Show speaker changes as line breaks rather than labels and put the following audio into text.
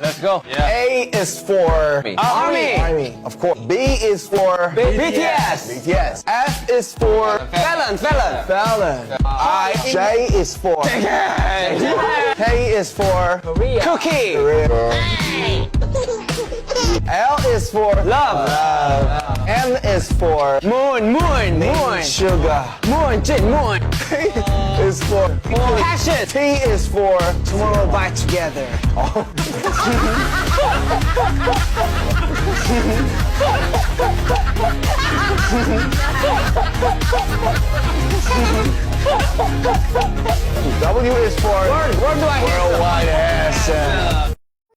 Let's go.
A is for Army. Of course. B is for
BTS.
BTS. F is for
Felon.
Fallon. J is for K is for
Cookie.
L is for
Love.
M is for
Moon.
sugar.
Moon.
P is for
Passion.
T is for
Tomorrow by together.
W is for
Where do I hit?
Worldwide Ass.